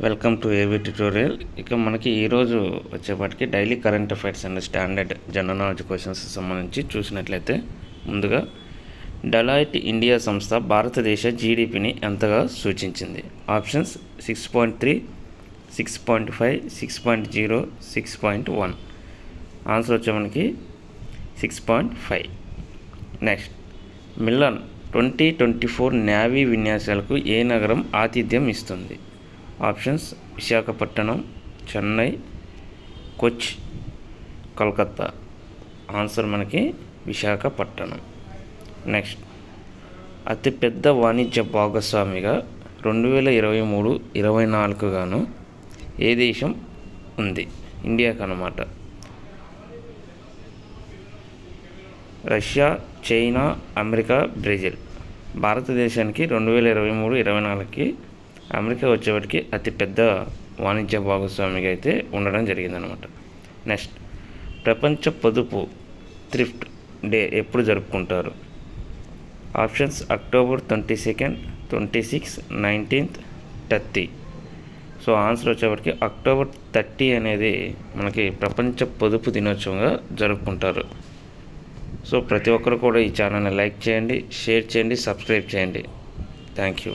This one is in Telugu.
Welcome to AB tutorial. ఇక మనకి ఈరోజు వచ్చేపాటికి daily current affairs and standard general knowledge questions సంబంధించి చూసినట్లయితే, ముందుగా డెలాయిట్ ఇండియా సంస్థ భారతదేశ జీడిపిని ఎంతగా సూచించింది? ఆప్షన్స్ 6.3, 6.5, 6.0, 6.1. ఆన్సర్ వచ్చే మనకి 6.5. నెక్స్ట్, మిలన్ 2024 నేవీ విన్యాసాలకు ఏ నగరం ఆతిథ్యం ఇస్తుంది? ఆప్షన్స్ విశాఖపట్నం, చెన్నై, కొచ్, కలకత్తా. ఆన్సర్ మనకి విశాఖపట్నం. నెక్స్ట్, అతిపెద్ద వాణిజ్య భాగస్వామిగా 2023-24 గాను ఏ దేశం ఉంది? ఇండియాకు అన్నమాట. Russia, China, America, Brazil. భారతదేశానికి 2023-24కి అమెరికా వచ్చేవాటికి అతిపెద్ద వాణిజ్య భాగస్వామిగా అయితే ఉండడం జరిగిందనమాట. నెక్స్ట్, ప్రపంచ పొదుపు థ్రిఫ్ట్ డే ఎప్పుడు జరుపుకుంటారు? Options October 22, 26, 19, 30. సో ఆన్సర్ వచ్చేవాటికి అక్టోబర్ 30 అనేది మనకి ప్రపంచ పొదుపు దినోత్సవంగా జరుపుకుంటారు. సో ప్రతి ఒక్కరు కూడా ఈ ఛానల్ని లైక్ చేయండి, షేర్ చేయండి, సబ్స్క్రైబ్ చేయండి. Thank you.